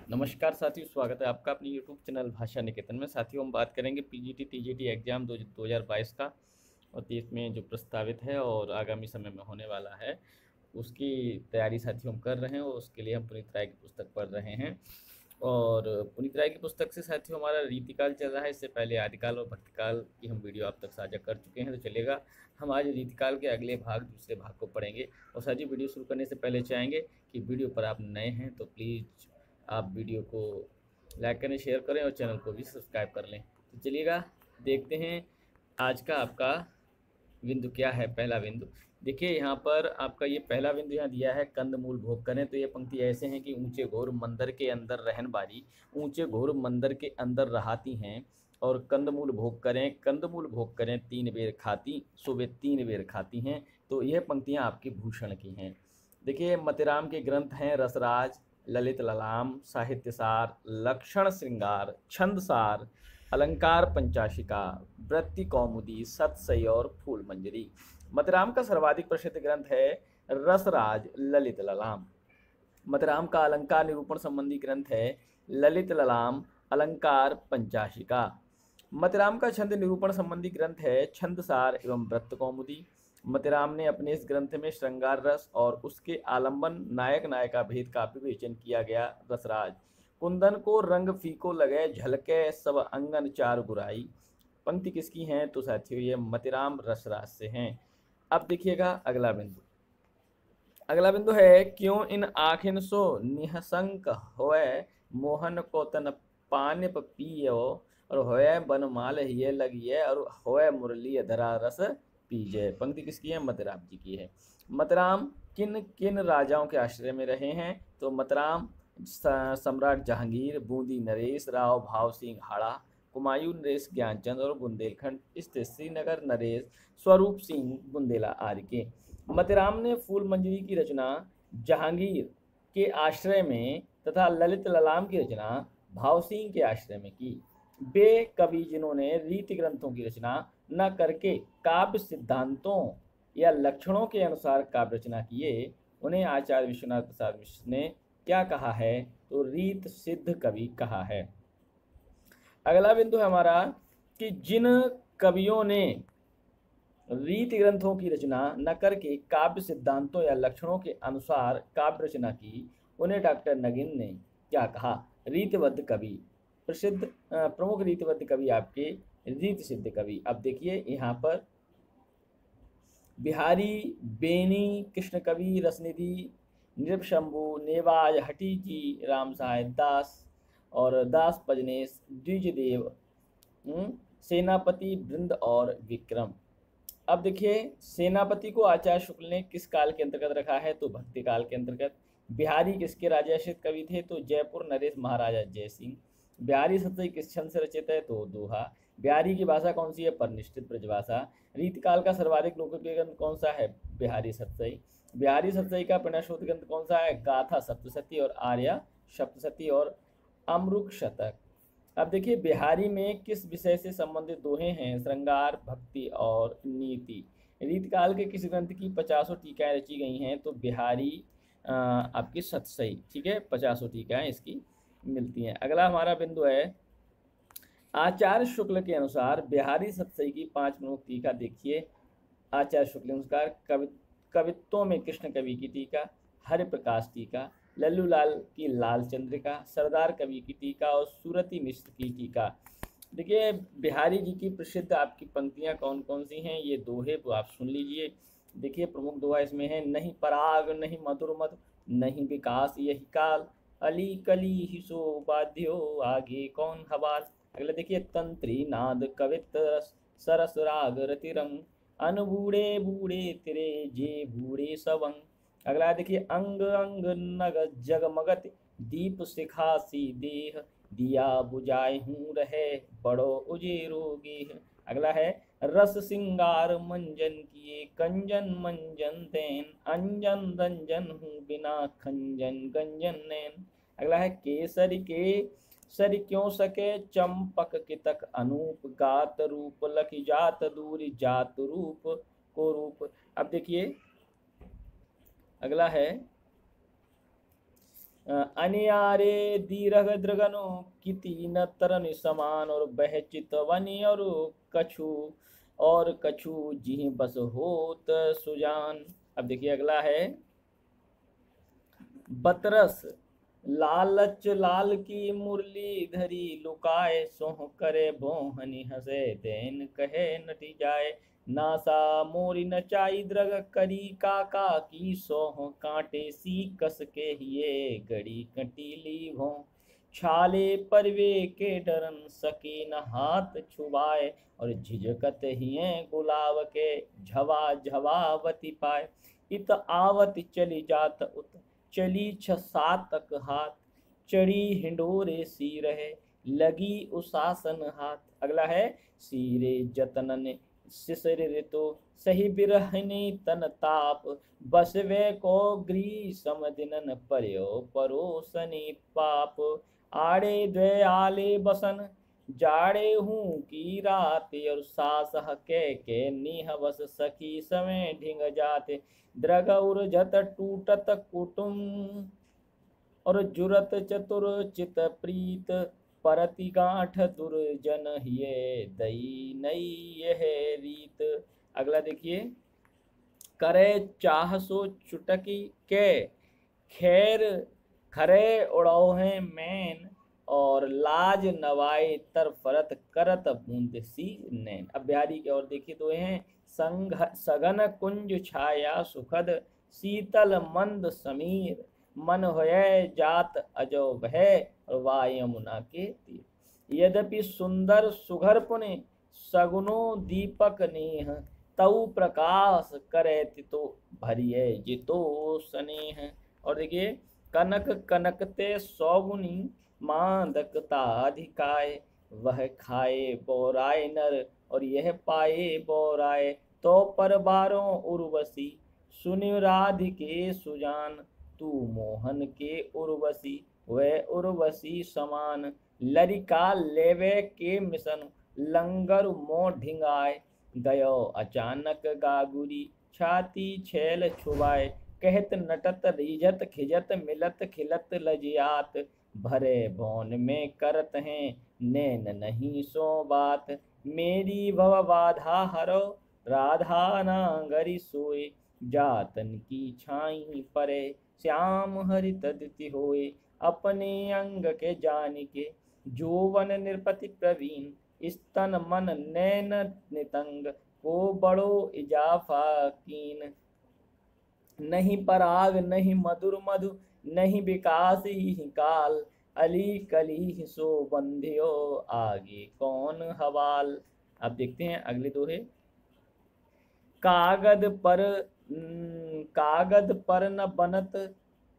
नमस्कार साथियों, स्वागत है आपका अपने यूट्यूब चैनल भाषा निकेतन में। साथियों, हम बात करेंगे पीजीटी टीजीटी एग्ज़ाम 2022 का और 23 में जो प्रस्तावित है और आगामी समय में होने वाला है, उसकी तैयारी साथियों हम कर रहे हैं और उसके लिए हम पुनीत राय की पुस्तक पढ़ रहे हैं। और पुनीत राय की पुस्तक से साथियों हमारा रीतिकाल चल रहा है। इससे पहले आदिकाल और भक्तिकाल की हम वीडियो आप तक साझा कर चुके हैं, तो चलेगा। हम आज रीतिकाल के अगले भाग, दूसरे भाग को पढ़ेंगे। और साथियों, वीडियो शुरू करने से पहले चाहेंगे कि वीडियो पर आप नए हैं तो प्लीज़ आप वीडियो को लाइक करें, शेयर करें और चैनल को भी सब्सक्राइब कर लें। तो चलिएगा, देखते हैं आज का आपका बिंदु क्या है। पहला बिंदु देखिए, यहाँ पर आपका ये पहला बिंदु यहाँ दिया है, कंदमूल भोग करें। तो ये पंक्ति ऐसे हैं कि ऊंचे घोर मंदिर के अंदर रहन बारी, ऊंचे घोर मंदिर के अंदर रहाती हैं और कंदमूल भोग करें, कंदमूल भोग करें, 3 बेर खाती, सुबह 3 बेर खाती हैं। तो यह पंक्तियाँ आपकी भूषण की हैं। देखिए, मतिराम के ग्रंथ हैं रसराज, ललित ललाम, साहित्यसार, लक्षण श्रृंगार, छंदसार, अलंकार पंचाशिका, वृत्ति कौमुदी, सतसई और फूल मंजरी। मतिराम का सर्वाधिक प्रसिद्ध ग्रंथ है रसराज ललित ललाम। मतिराम का अलंकार निरूपण संबंधी ग्रंथ है ललित ललाम अलंकार पंचाशिका। मतिराम का छंद निरूपण संबंधी ग्रंथ है छंदसार एवं वृत्त कौमुदी। मतिराम ने अपने इस ग्रंथ में श्रृंगार रस और उसके आलंबन नायक नायिका भेद का विवेचन किया गया। रसराज कुंदन को रंग फीको लगे, झलके सब अंगन चार बुराई। पंक्ति किसकी हैं? तो साथियों ये मतिराम रसराज से हैं। अब देखिएगा अगला बिंदु। अगला बिंदु है, क्यों इन आखिन सो निहसंक होए, मोहन को तन पानिप पियो, और होए बनमाल हिय लगिए, और होए मुरली धरा रस पीजे। पंक्ति किसकी है? मतिराम जी की है। मतिराम किन किन राजाओं के आश्रय में रहे हैं? तो मतिराम सम्राट जहांगीर, बूंदी नरेश, राव भाव सिंह हाड़ा, कुमायूं नरेश ज्ञानचंद और बुंदेलखंड स्थित श्रीनगर नरेश स्वरूप सिंह बुंदेला आदि के। मतिराम ने फूल मंजरी की रचना जहांगीर के आश्रय में तथा ललित ललाम की रचना भाव सिंह के आश्रय में की। वे कवि जिन्होंने रीति ग्रंथों की रचना न करके काव्य सिद्धांतों या लक्षणों के अनुसार काव्य रचना किए, उन्हें आचार्य विश्वनाथ प्रसाद मिश्र ने क्या कहा है? तो रीत सिद्ध कवि कहा है। अगला बिंदु है हमारा कि जिन कवियों ने रीति ग्रंथों की रचना न करके काव्य सिद्धांतों या लक्षणों के अनुसार काव्य रचना की, उन्हें डॉक्टर नगीन ने क्या कहा? रीतिबद्ध कवि। प्रसिद्ध प्रमुख रीतिबद्ध कवि आपके रीति सिद्ध कवि। अब देखिए यहाँ पर बिहारी, बेनी, कृष्ण कवि, रसनिधि, नृपशंभु, नेवाज, हठी जी, राम सहाय दास और दास पजनेश, द्विजदेव, सेनापति, वृंद और विक्रम। अब देखिए, सेनापति को आचार्य शुक्ल ने किस काल के अंतर्गत रखा है? तो भक्ति काल के अंतर्गत। बिहारी किसके राजाश्रित कवि थे? तो जयपुर नरेश महाराजा जय सिंह। बिहारी सतसई किस छंद से रचित है? तो दोहा। बिहारी की भाषा कौन सी है? परिनिष्ठित ब्रजभाषा। रीतिकाल का सर्वाधिक लोकप्रिय ग्रंथ कौन सा है? बिहारी सतसई। बिहारी सतसई का प्रणयशोध ग्रंथ कौन सा है? गाथा सप्तशती और आर्या सप्तशती और अमरुक शतक। अब देखिए, बिहारी में किस विषय से संबंधित दोहे हैं? श्रृंगार, भक्ति और नीति। रीतकाल के किस ग्रंथ की 50 टीकाएँ रची गई हैं? तो बिहारी आपकी सतसई, ठीक है, 50 टीकाएँ इसकी मिलती हैं। अगला हमारा बिंदु है, आचार्य शुक्ल के अनुसार बिहारी सतसई की 5 प्रमुख टीका देखिए। आचार्य शुक्ल के अनुसार कवित्वों में कृष्ण कवि की टीका, हरिप्रकाश टीका, लल्लू लाल की लाल चंद्रिका, सरदार कवि की टीका और सूरती मिश्र की टीका। देखिए, बिहारी जी की प्रसिद्ध आपकी पंक्तियां कौन कौन सी हैं? ये दोहे तो आप सुन लीजिए। देखिए, प्रमुख दोहा इसमें है, नहीं पराग नहीं मधुर मद, नहीं विकास यही काल, अली कली ही सो बाध्यो, आगे कौन हवाल। अगला देखिए, तंत्री नाद कवित्र सरस राग रतिरंग, अनबूढ़े बूढ़े तेरे जे बूढ़े सवंग। अगला देखिए, अंग अंग नग जगमगत, दीप सिखासी देह, दिया बुझाए हूँ रहे बड़ो उजेरो गेह। अगला है, रस सिंगार मंजन किए, कंजन मंजन तैन, अंजन दंजन हूँ बिना खंजन गंजन नैन। अगला है, केसरी के सर क्यों सके, चंपक कितक अनूप, गात रूप लखि जात दूरी, जात रूप को रूप। अब देखिए, अगला है, अनियारे दीर्घ द्रगनो किति न तरन समान, और बह चितवनी और कछु जिहि बस होत सुजान। अब देखिए अगला है बतरस। लालच लाल की मुरली धरी लुकाए, सोह करे बोहनी हंसे देन कहे नटी जाए। नासा मोरी नचाई द्रग करी काका की, सोह कांटे सी कस के हिये गड़ी कटीली भों। छाले परवे के डरन सके न हाथ छुबाए, और झिझकत हिये गुलाब के झवा झवावती पाए। इत आवत चली जात उत चली 6-7 हाथ, चढ़ी हिंडोरे सी रहे लगी उसासन हाथ। अगला है सीरे जतनन सिसर ऋतु, सही बिरहनी तन ताप, बसवे को ग्रीसम दिनन पर्यो परोसनी पाप। आड़े द्वे आले बसन जाड़े हूँ की रात, और सास के नीह बस सखी समय ढिंग जाते। द्रग उर्जत टूटत कुटुम, और जुरत चतुर चित प्रीत, परति गांठ दुर्जन हिये दई नई यह रीत। अगला देखिए करे चाहसो चुटकी के, खैर खरे उड़ौहे मैन, और लाज नवाए तर फरत करत बूंद सी नैन। अब बिहारी की ओर देखिए तो हैं सघन कुंज छाया सुखद, शीतल मंद समीर, मन होय जात अजो भय, और वाय यमुना के तीर। यद्यपि सुंदर सुघर पुने सगुनो दीपक नेह, तऊ प्रकाश करे तितो भरिये जितो स्नेह। और देखिए कनक कनकते सौगुनी, मादकता अधिकाय, वह खाए बोराय नर, और यह पाए बोराय। तो पर बारों उर्वशी, सुनि राधिके सुजान, तू मोहन के उर्वशी वह उर्वशी समान। लरिका लेवे के मिशन लंगर मोह ढिंगाए, गयो अचानक गागुरी छाती छैल छुबाए। कहत नटत रीझत खिजत मिलत खिलत लजियात, भरे भौन में करत हैं नैन नहीं सो बात। मेरी भव बाधा हरो राधा नांगरी सोए, जातन की छाई परे श्याम हरि तदिति होए। अपने अंग के जान के जोवन निरपति प्रवीण, स्तन मन नैन नितंग को बड़ो इजाफा कीन। नहीं पराग नहीं मधुर मधु नहीं विकास ही काल, अली कली सो बंधियो आगे कौन हवाल। अब देखते हैं अगले दोहे। कागद पर न बनत,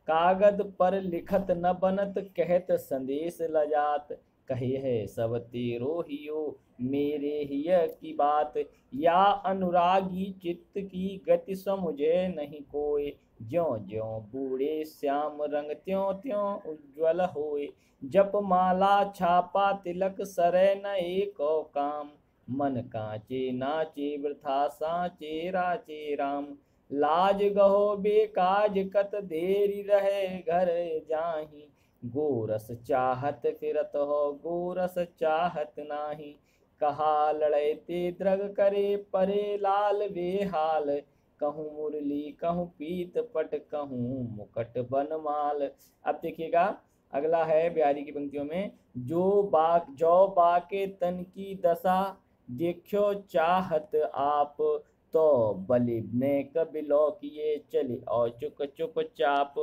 कागद पर लिखत न बनत, कहत संदेश लजात। कहे है सब तेरो हियो मेरे हिय की बात, या अनुरागी चित्त की गति समुझे नहीं कोय। ज्यों ज्यों बूढ़े श्याम रंग त्यों त्यों उज्ज्वल होए, जप माला छापा तिलक सरै न एको काम। मन कांचे नाचे वृथा साचे राचे राम, लाज गहो बेकाज कत देरी रहे घर जाही। गोरस चाहत फिरत हो गोरस चाहत नाही, कहा लड़ते द्रग करे परे लाल बेहाल। कहूँ मुरली कहूँ पीत पट कहूँ मुकट बनमाल। अब देखिएगा अगला है बिहारी की पंक्तियों में। जो बाके तन की दशा, देखो चाहत आप, तो बलि ने कबिलो किए चले और चुप चुप चाप।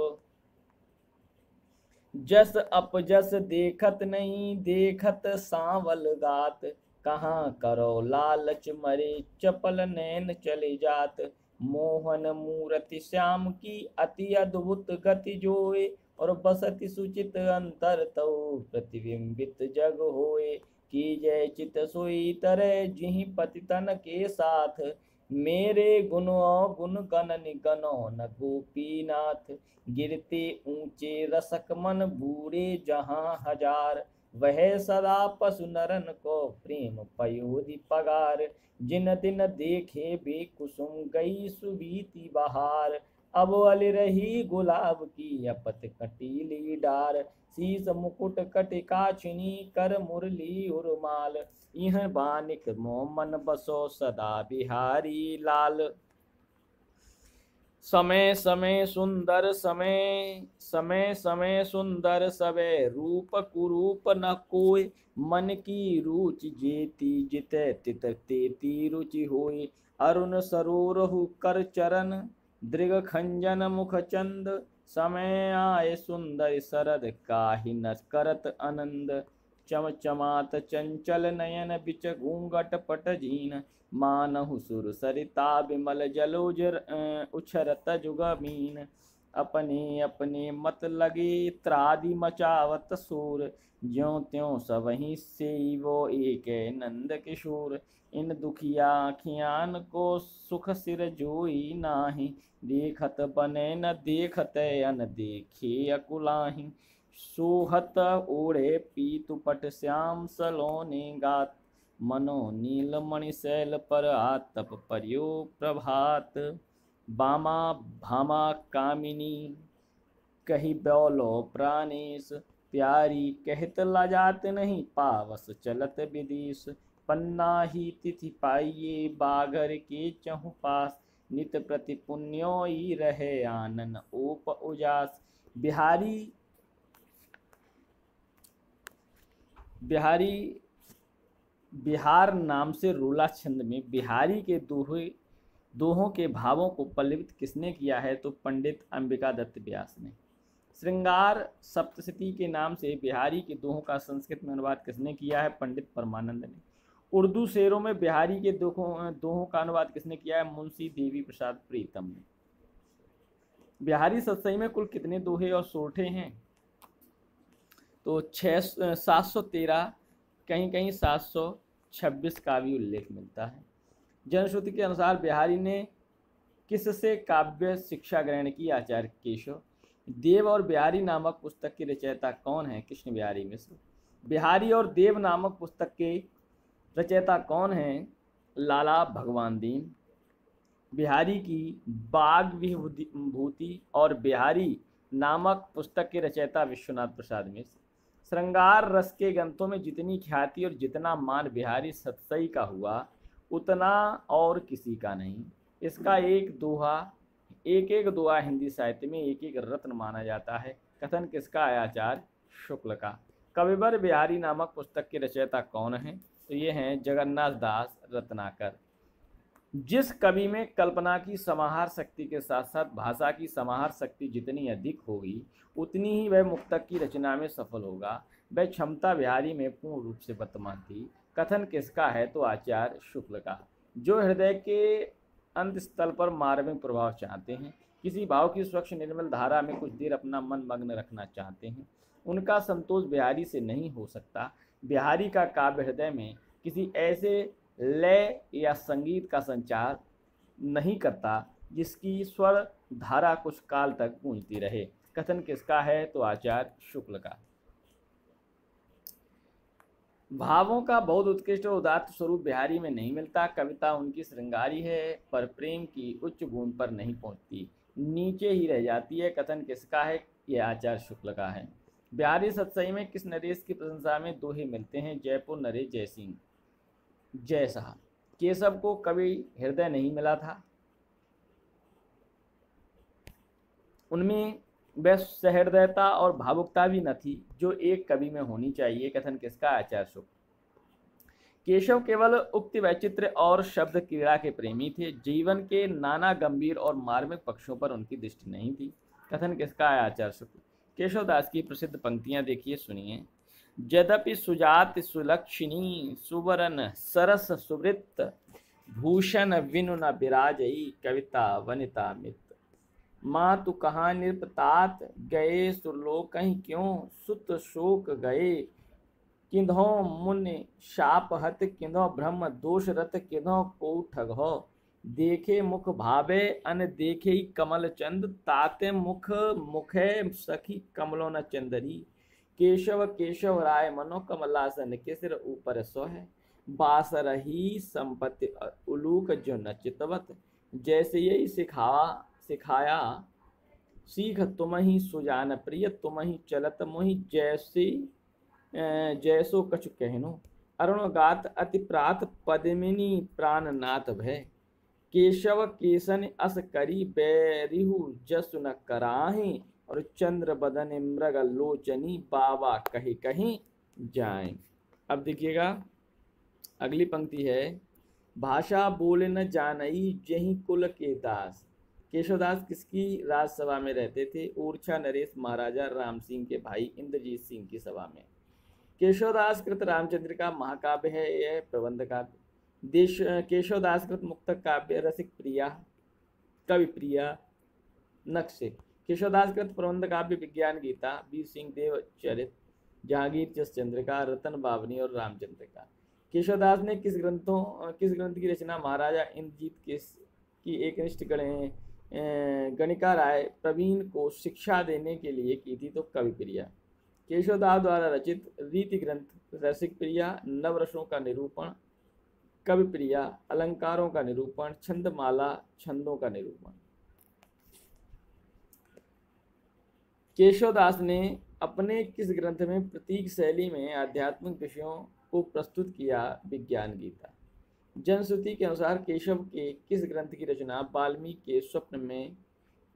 जस अपजस देखत नहीं देखत सांवल गात, कहाँ करो लालच मरे चपल नैन चले जात। मोहन मूरति श्याम की अति अद्भुत गति जोए, और बसति सुचित अंतर तऊ प्रतिबिंबित जग होए। की जय चित सोई तरह जिहि पतितन के साथ, मेरे गुनो गुण गणन गनो न गोपीनाथ। गिरते ऊंचे रसक मन बूढ़े जहां हजार, वह सदा पशु नरन को प्रेम पयोधि पगार। जिन दिन देखे बे कुसुम गई सुबीती बहार, अबवल रही गुलाब की अपत कटीली डार, शीस मुकुट कटिकाचिनी कर मुरली उर्माल, यह बानिक मोमन बसो सदा बिहारी लाल। समय समय सुंदर समय सुंदर सबे, रूप कुरूप न कोय, मन की रुचि जेती जिते तित तेती रुचि होय। अरुण सरोरहु कर चरण, दृग खंजन मुख चंद, समय आए सुंदर सरद काहि न करत आनंद। चमचमात चंचल नयन बिच घूंघट पट जीन, मानहु सुर सरिता विमल जलोज उछरत जुगमीन। अपने अपने मत लगे त्रादि मचावत शोर, ज्यों त्यों सबहि से वो एक नंद किशोर। इन दुखिया आखियान को सुख सिर जोई नाही, देखत बने न देखत अन देखे अकुलाहि। सोहत ओढ़े पीतुपट श्याम सलोने गात, मनो नील मणिशैल पर आतप पर्यो प्रभात। बामा भामा कामिनी कही ब्योलो प्राणेश, प्यारी कहत लजात नहीं पावस चलत विदेश। पन्ना ही तिथि पाइये बागर के चहु पास, नित प्रति पुण्योई रहे आनन ओप उजास। बिहार नाम से रूला छंद में बिहारी के दोहों के भावों को पल्लवित किसने किया है? तो पंडित अंबिका दत्त व्यास ने। श्रृंगार सप्तशती के नाम से बिहारी के दोहों का संस्कृत में अनुवाद किसने किया है? पंडित परमानंद ने। उर्दू शेरों में बिहारी के दोहों का अनुवाद किसने किया है? मुंशी देवी प्रसाद प्रीतम ने। बिहारी सतसई में कुल कितने दोहे और सोरठे हैं? तो 713, कहीं कहीं 726 का भी उल्लेख मिलता है। जनश्रुति के अनुसार बिहारी ने किससे काव्य शिक्षा ग्रहण की? आचार्य केशव। देव और बिहारी नामक पुस्तक के रचयिता कौन है? कृष्ण बिहारी मिश्र। बिहारी और देव नामक पुस्तक के रचयिता कौन हैं? लाला भगवान दीन। बिहारी की बाग विभूति और बिहारी नामक पुस्तक के रचयिता विश्वनाथ प्रसाद मिश्र। श्रृंगार रस के ग्रंथों में जितनी ख्याति और जितना मान बिहारी सतसई का हुआ, उतना और किसी का नहीं। इसका एक दोहा हिंदी साहित्य में एक एक रत्न माना जाता है। कथन किसका है? आचार्य शुक्ल का। कविवर बिहारी नामक पुस्तक के रचयिता कौन हैं? तो ये हैं जगन्नाथ दास रत्नाकर। जिस कवि में कल्पना की समाहार शक्ति के साथ साथ भाषा की समाहार शक्ति जितनी अधिक होगी, उतनी ही वह मुक्तक की रचना में सफल होगा। वह क्षमता बिहारी में पूर्ण रूप से वर्तमान थी। कथन किसका है? तो आचार्य शुक्ल का। जो हृदय के अंत स्थल पर मार्मिक प्रभाव चाहते हैं, किसी भाव की स्वच्छ निर्मल धारा में कुछ देर अपना मन मग्न रखना चाहते हैं, उनका संतोष बिहारी से नहीं हो सकता। बिहारी का काव्य हृदय में किसी ऐसे लय या संगीत का संचार नहीं करता जिसकी स्वर धारा कुछ काल तक गूंजती रहे। कथन किसका है? तो आचार्य शुक्ल का। भावों का बहुत उत्कृष्ट और उदात्त स्वरूप बिहारी में नहीं मिलता। कविता उनकी श्रृंगारी है, पर प्रेम की उच्च गुण पर नहीं पहुंचती, नीचे ही रह जाती है। कथन किसका है? यह आचार्य शुक्ल का है। बिहारी सतसई में किस नरेश की प्रशंसा में दोहे मिलते हैं? जयपुर नरेश जयसिंह। जय साहब। केशव को कभी हृदय नहीं मिला था, उनमें वह सहृदयता और भावुकता भी न थी जो एक कवि में होनी चाहिए। कथन किसका? आचार्य शुक्ल। केशव केवल उक्ति वैचित्र और शब्द क्रीड़ा के प्रेमी थे। जीवन के नाना गंभीर और मार्मिक पक्षों पर उनकी दृष्टि नहीं थी। कथन किसका है? आचार्य शुक्ल। केशव दास की प्रसिद्ध पंक्तियां देखिए, सुनिए। यद्यपि सुजात सुलक्षिणी, सुवरन सरस सुवृत्त, भूषण विनु न विराजई, कविता वनिता मित्र। माँ तु कहाँ नृपतात, गए सुरलोक क्यों, सुत शोक गए, किन्धो मुनि शापहत, किन्धो ब्रह्म दोष रत, किन्धो को ठगहो। देखे मुख भावे अन देखे कमल चंद, ताते मुख मुखे सखी कमलो न चंदरी। केशव केशव राय मनो कमलासन, के सिर ऊपर सो है, बास रही संपत्ति उलूक जो न चितवत। जैसे यही सिखावा सिखाया, सीख तुम ही सुजान प्रिय, तुम ही चलत मोहि जैसे जैसो कछु कहनो, अरुण गात अति प्रात पद्मिनी प्राणनाथ भय, केशव केसन अस करी बैरिहु जसु न कराहे, और चंद्र बदन मृग लोचनी बाबा कहीं कहीं जाए। अब देखिएगा अगली पंक्ति है, भाषा बोले न जानई जही कुल के दास। केशवदास किसकी राजसभा में रहते थे? ओरछा नरेश महाराजा राम सिंह के भाई इंद्रजीत सिंह की सभा में। केशवदास कृत रामचंद्र का महाकाव्य है यह प्रबंध काव्य। देश केशवदास कृत मुक्तक काव्य रसिक प्रिया कवि प्रिया नक्शे। केशवदास कृत प्रबंध काव्य विज्ञान गीता, वीर सिंह देव चरित, जहांगीर चंद्र का, रतन बावनी और रामचंद्र का। केशवदास ने किस ग्रंथ की रचना महाराजा इंद्रजीत की एकनिष्ठ गणिका राय प्रवीण को शिक्षा देने के लिए की थी? तो कवि प्रिया। केशवदास द्वारा रचित रीति ग्रंथ रसिक प्रिया, नवरसों का निरूपण कवि प्रिया, अलंकारों का निरूपण छंदमाला, छंदों का निरूपण। केशवदास ने अपने किस ग्रंथ में प्रतीक शैली में आध्यात्मिक विषयों को प्रस्तुत किया? विज्ञान गीता। जनश्रुति के अनुसार केशव के किस ग्रंथ की रचना वाल्मीकि के स्वप्न में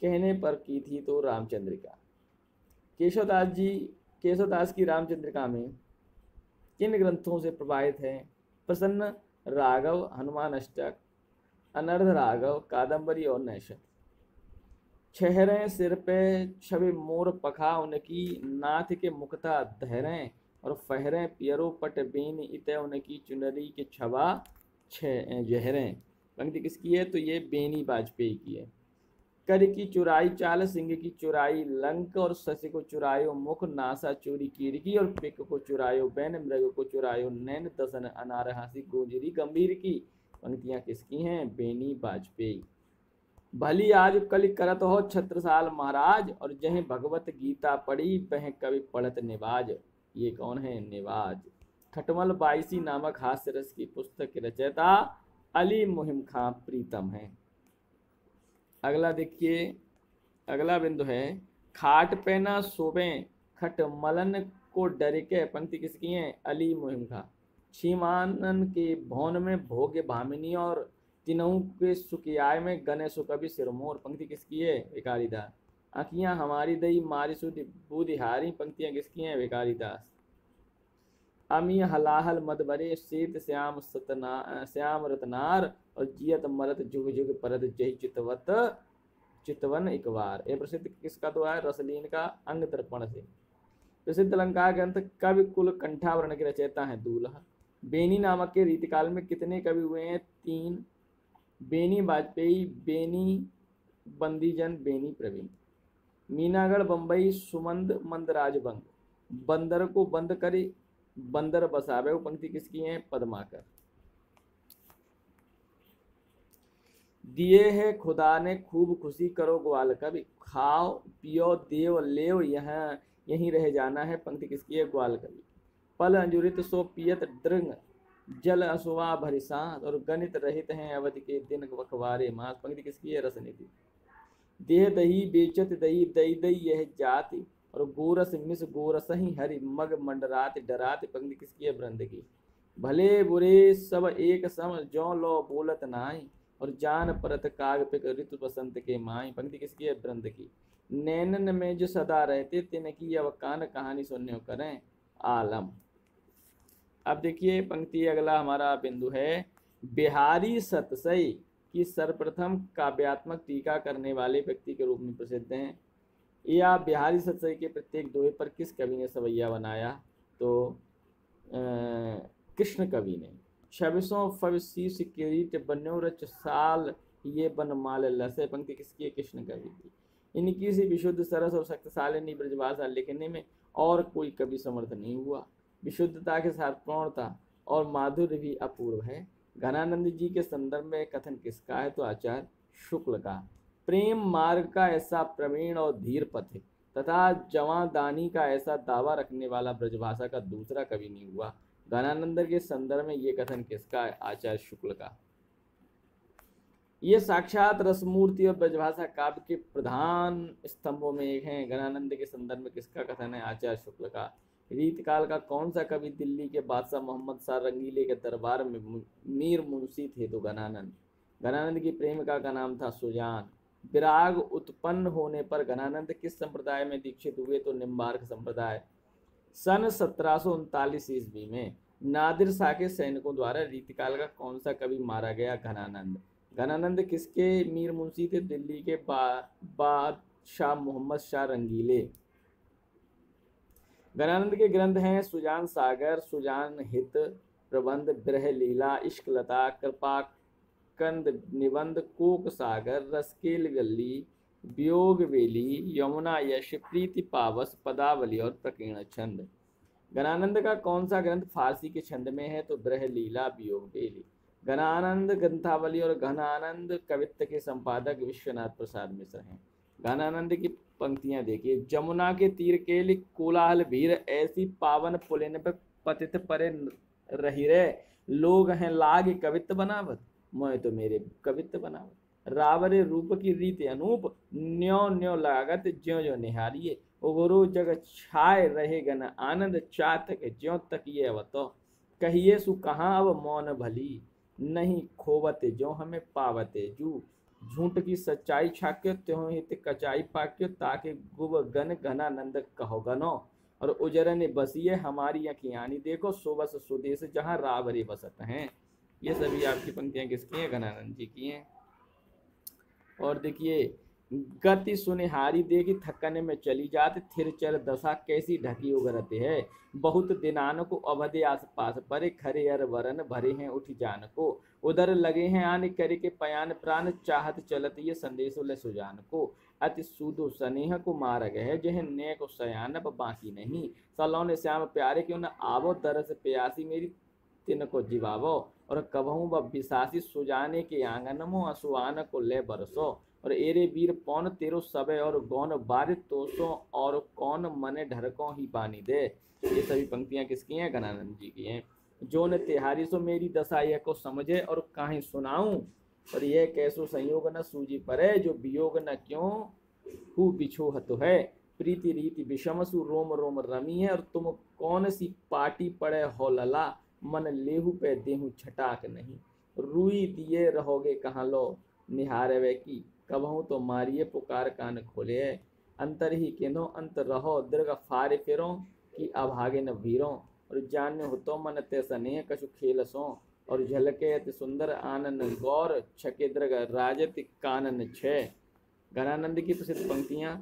कहने पर की थी? तो रामचंद्रिका। केशवदास की रामचंद्रिका में किन ग्रंथों से प्रभावित है? प्रसन्न राघव, हनुमान अष्टक, अनर्ध राघव, कादंबरी और नैषध। छहरें सिर पे छवि मोर पखा उनकी, नाथ के मुक्ता धैरें, और फहरें पियरो पट बेन इत उनकी, चुनरी के छवा जहरें। पंक्ति किसकी है? तो ये बेनी वाजपेयी की है। कर की चुराई चाल, सिंह की चुराई लंक, और शशि को चुरायो मुख, नासा चोरी कीर्ति, और पिक को चुरायो बैन, मृग को चुरायो नैन, दसन अनार हासी गोजरी गंभीर की। पंक्तियां किसकी हैं? बेनी वाजपेयी। भली आज कल करत हो छत्रसाल महाराज, और जह भगवत गीता पढ़ी वह कवि पढ़त निवाज। ये कौन है? निवाज। खटमल बाईसी नामक हास्य रस की पुस्तक के रचयिता अली मुहिम खां प्रीतम है। अगला देखिए, अगला बिंदु है, खाट पे न सोबे खटमलन को डर के। पंक्ति किसकी है? अली मुहिम खां। छीमानन के भवन में भोगे भामिनी, और तीनों के सुखियाय में गने सुकवि सिरमोर। पंक्ति किसकी है? भिखारीदास। आँखियाँ हमारी दई मारी सुधि बुधिहारी। पंक्तियाँ किसकी हैं? भिखारीदास। अमी हलाहल मद भरे शीत श्याम रतनार, और जियत मरत जुग जुग परत जय चितवन एक बार। ये प्रसिद्ध किसका तो है? रसलीन का अंग दर्पण से। प्रसिद्ध अलंकार ग्रंथ कवि कुल कंठावरण के रचयिता हैं दूल्हा। बेनी नामक के रीतिकाल में कितने कवि हुए हैं? 3। बेनी वाजपेयी, बेनी बंदीजन, बेनी प्रवीण। मीनागढ़ बंबई सुमंद मंदराज बंग, बंदर को बंद करे बंदर बसावे। पंक्ति किसकी है? पद्माकर। दिए है खुदा ने खूब खुशी करो ग्वाल कवि, खाओ पियो देव लेव यहाँ यहीं रह जाना है। पंक्ति किसकी है? ग्वाल कवि। पल अंजुरित सो पियत दृंग, जल असुआ भरी सांस, और गणित रहित हैं अवधि के दिन बखवारे मास। पंक्ति किसकी है? रसनीति। देह दही बेचत दही दई दई यह जाति, और गोरस मिस गोरस ही हरि मग मंडरात डरात। पंक्ति किसकी है? ब्रंद की। भले बुरे सब एक सम जो लो बोलत नाई, और जान परत काग पिक ऋतु बसंत के माई। पंक्ति किसकी है? ब्रंद की। नैनन में जो सदा रहते तिनकी अब कान कहानी सुनने करें आलम। अब देखिए पंक्ति अगला हमारा बिंदु है, बिहारी सतसई की सर्वप्रथम काव्यात्मक टीका करने वाले व्यक्ति के रूप में प्रसिद्ध हैं। या बिहारी सतसई के प्रत्येक दोहे पर किस कवि ने सवैया बनाया? तो कृष्ण कवि ने। 26 फवशीष किरीट बन्यो रच साल ये बनमाल लसे। पंक्ति किसकी है? कृष्ण कवि की। इनकी सी विशुद्ध सरस और शक्तिशालिनी ब्रजभाषा लिखने में और कोई कवि समर्थ नहीं हुआ। विशुद्धता के साथ पूर्णता और माधुर्य भी अपूर्व है। घनानंद जी के संदर्भ में कथन किसका है? तो आचार्य शुक्ल का। प्रेम मार्ग का ऐसा प्रवीण और धीर पथिक तथा जवादानी का ऐसा दावा रखने वाला ब्रजभाषा का दूसरा कवि नहीं हुआ। घनानंद के संदर्भ में ये कथन किसका है? आचार्य शुक्ल का। ये साक्षात रसमूर्ति और ब्रजभाषा काव्य के प्रधान स्तंभों में एक हैं। गणानंद के संदर्भ में किसका कथन है? आचार्य शुक्ल का। रीतकाल का कौन सा कवि दिल्ली के बादशाह मोहम्मद शाह रंगीले के दरबार में मीर मुंशी थे? तो गणानंद। गणानंद की प्रेमिका का नाम था सुजान। विराग उत्पन्न होने पर गणानंद किस संप्रदाय में दीक्षित हुए? तो निम्बार्क संप्रदाय। सन 1739 ईस्वी में नादिर शाह के सैनिकों द्वारा रीतिकाल का कौन सा कवि मारा गया? घनानंद। घनानंद किसके मीर मुंशी थे? दिल्ली के बादशाह मोहम्मद शाह रंगीले। घनानंद के ग्रंथ हैं सुजान सागर, सुजान हित, प्रबंध, बिरह लीला, इश्क लता, कृपाकंद निबंध, कोक सागर, रसकेल गल्ली, वियोग वेली, यमुना यश, प्रीति पावस, पदावली और प्रकीर्ण छंद। घनानंद का कौन सा ग्रंथ फारसी के छंद में है? तो बिरह लीला, वियोग वेली। घनानंद ग्रंथावली और घनानंद कवित्व के संपादक विश्वनाथ प्रसाद मिश्र हैं। घनानंद की पंक्तियां देखिए। जमुना के तीर के कोलाहल भीर, ऐसी पावन पुलिन पे पतित परे रही रे, लोग हैं लाग कवित्व बनावत, मोय तो मेरे कवित्व बनावत। रावरे रूप की रीति अनूप, न्यो न्यो लागत ज्यो ज्यो निहारिये, उगरो जग छाय रहे गन आनंद, चातक ज्यो तक ये अवतो, कहिए सु कहाँ अब मौन भली, नहीं खोवते जो हमें पावते जू, झूठ की सच्चाई छाक्यो त्यों हित कचाई पाक्यो, ताके गुब गन घनानंद कहो गनो, और उजरन बसिए हमारी अखियानी देखो, सुबस सुदेश जहाँ रावरे बसत हैं। ये सभी आपकी पंक्तियां किसकी हैं? घनानंद जी की हैं। और देखिए, गति सुनिहारी देखी थकने में चली जात, थिर चल दशा कैसी ढकी उगरते है, बहुत दिनान को अवधि आस पास परे, खरे अर वरन भरे हैं उठ जान को, उधर लगे हैं आने करे के पयान प्राण, चाहत चलत ये संदेश ले सुजान को, अति सूदो स्नेह को मार गए जह ने को सयानब बाकी नहीं, सलौने श्याम प्यारे क्यों न आवो, दरस प्यासी मेरी तिन को जीवावो, और कबहू ब बिसासी सुजाने के आंगन मो, असुआन को ले बरसो, और एरे वीर पौन तेरो सबे और गौन बार तोसो, और कौन मने ढरकों ही पानी दे। ये सभी पंक्तियां किसकी हैं? घनानंद जी की हैं। जो न तिहारी सो मेरी दशा यह को समझे, और काहे सुनाऊं, और यह कैसो संयोग न सूझी परे, जो वियोग न क्यों हु बिछोहत है, प्रीति रीति विषम सु रोम रोम रमी है, और तुम कौन सी पाटी पड़े हो लला, मन लेहू पे देहू छटाक नहीं, रुई दिए रहोगे कहाँ लो, निहारे की कबहू तो मारिए पुकार कान खोले, अंतर ही किनो अंत रहो, दीर्घ फारे फिरो कि अभागे न वीरों, और जान्य हो तो मन ते सने कछु खेल सो, और झलके अति सुंदर आनंद गौर, छके दीर्घ राजत कानन छे। घनानंद की प्रसिद्ध पंक्तियां।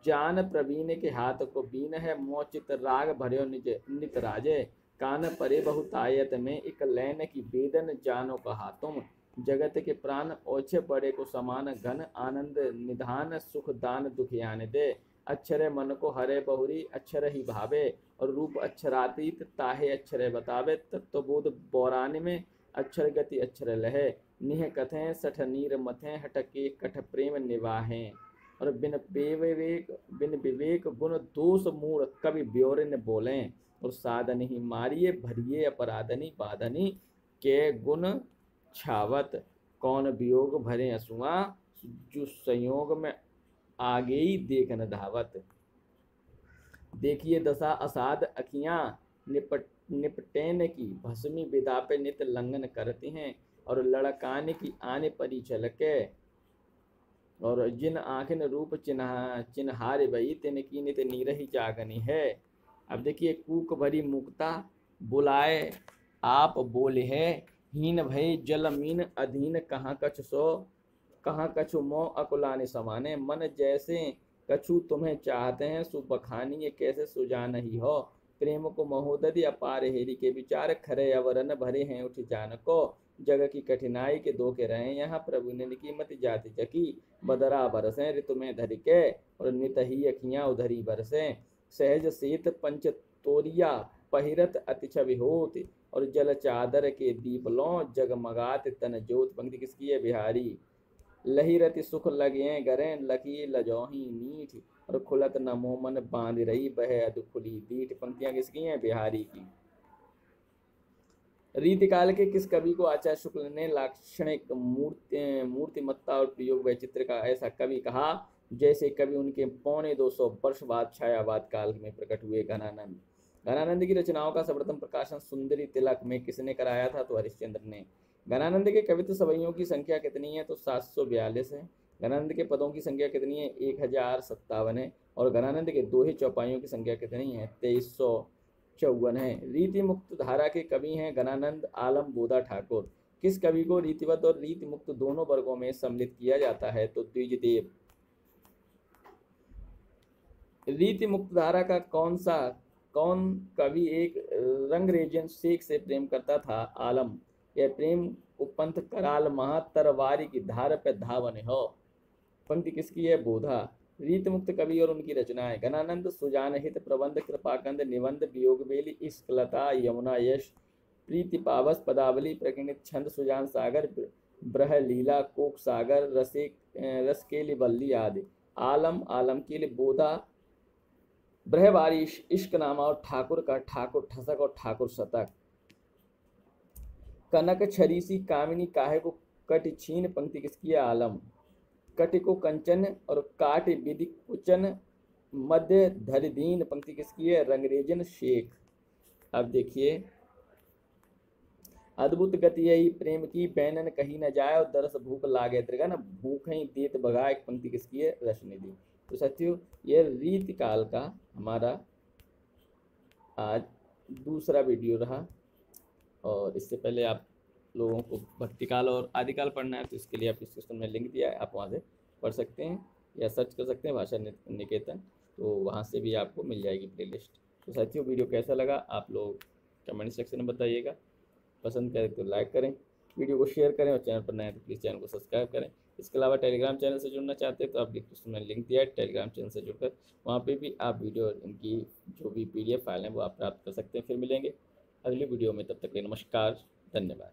जान प्रवीण के हाथ को बीन है, मोचित राग भर्यो निज नित राजे, कान परे बहुतायत में एक लैन की वेदन जानो कहा तुम, जगत के प्राण ओछे पड़े को समान, घन आनंद निधान सुख दान दुख यान दे, अक्षर मन को हरे बहुरी अक्षर ही भावे, और रूप अक्षरातीत ताहे अक्षर बतावे, तत्वबोध बौरान में अक्षर गति अक्षर लहे, निह कथें सठ नीर मथें हटके कठ प्रेम निवाहें, और बिन विवेक गुण दोष मूढ़ कवि ब्योरे न बोलें, और साधन ही मारिए भरिए अपराधनी बाधनी के गुण छावत, कौन वियोग भरे असुआ, जो संयोग में आगे ही देखन धावत। देखिए दशा असाध अखियां निपटेन की, भस्मी विदा पे नित लंघन करती हैं, और लड़काने की आने परी छलके, और जिन आंखें रूप चिन्हारे बही, तिन की नित नीरही जागनी है। अब देखिए, कूक भरी मुक्ता बुलाए आप बोले है, हीन भय जल मीन अधीन, कहाँ कछु सो कहाँ कछु मोह अकुलाने समाने, मन जैसे कछु तुम्हें चाहते हैं, सुबखानी कैसे सुजान ही हो, प्रेम को महोदधि अपार हेरी के विचार, खरे अवरन भरे हैं उठ जान को, जग की कठिनाई के दो के रहे यहाँ, प्रभु ने कीमत जाति जकी, बदरा बरसें ऋतु में धर के, और नित ही अखियाँ उधरी बरसें, सहज शीत पंच तोरिया पहिरत अति छवि होत, और जल चादर के दीप लो जगमगात तन ज्योत। पंक्ति किसकी है? बिहारी। लही रति सुख लगे गरे, लकी लजौही मीठ, और खुलत न मोमन बांध रही बह अध खुली दीठ। पंक्तियां किसकी हैं? बिहारी की। रीतिकाल के किस कवि को आचार्य शुक्ल ने लाक्षणिक मूर्तिमत्ता और प्रयोग वैचित्र का ऐसा कवि कहा जैसे कवि उनके 250 वर्ष बाद छायावाद काल में प्रकट हुए? घनानंद। घनानंद की रचनाओं का सर्वप्रथम प्रकाशन सुंदरी तिलक में किसने कराया था? तो हरिश्चंद्र ने। घनानंद के कवित्व सवैयों की संख्या कितनी है? तो 742 है। घनानंद के पदों की संख्या कितनी है? 1057 है। और घनानंद के दोहे चौपाइयों की संख्या कितनी है? 2354 है। रीति मुक्त धारा के कवि हैं घनानंद, आलम, बोधा, ठाकुर। किस कवि को रीतिवत और रीति मुक्त दोनों वर्गों में सम्मिलित किया जाता है? तो द्विजदेव। रीति मुक्त धारा का कौन कवि एक रंगरेजन शेख से प्रेम करता था? आलम। यह प्रेम उपंथ कराल महातरवारी की धार पे धावन हो। पंक्ति किसकी है? बोधा। रीति मुक्त कवि और उनकी रचनाएं। घनानंद सुजान हित प्रबंध कृपाकंद निबंध वियोगबेली इश्कलता यमुना यश प्रीति पावस पदावली प्रकीर्णित छंद सुजान सागर ब्रह लीला कोक सागर रसकेली बल्ली आदि। आलम, आलमकील, बोधा ब्रहवारी इश्कनामा और ठाकुर का ठाकुर ठसक और ठाकुर शतक। कनक छरीसी कामिनी काहे को कट छीन। पंक्ति किसकी है? आलम। कट को कंचन और काट विधि कुचन मध्य धरदीन। पंक्ति किसकी है? रंगरेजन शेख। अब देखिए, अद्भुत गति यही प्रेम की बैनन कहीं न जाए और दरस भूख लागे दृगा न भूख ही देत बगाए। पंक्ति किसकी है? रश्मिदी। तो साथियों, यह रीतिकाल का हमारा आज दूसरा वीडियो रहा। और इससे पहले आप लोगों को भक्तिकाल और आदिकाल पढ़ना है तो इसके लिए आप डिस्क्रिप्शन में लिंक दिया है, आप वहाँ से पढ़ सकते हैं या सर्च कर सकते हैं भाषा निकेतन, तो वहाँ से भी आपको मिल जाएगी प्लेलिस्ट। तो साथियों, वीडियो कैसा लगा आप लोग कमेंट सेक्शन में बताइएगा। पसंद करें तो लाइक करें, वीडियो को शेयर करें और चैनल पर नए हैं तो प्लीज़ चैनल को सब्सक्राइब करें। इसके अलावा टेलीग्राम चैनल से जुड़ना चाहते हैं तो आप डिस्क्रिप्शन में लिंक दिया है, टेलीग्राम चैनल से जुड़कर वहाँ पे भी आप वीडियो इनकी जो भी PDF फाइल है वो आप प्राप्त कर सकते हैं। फिर मिलेंगे अगली वीडियो में, तब तक के लिए नमस्कार, धन्यवाद।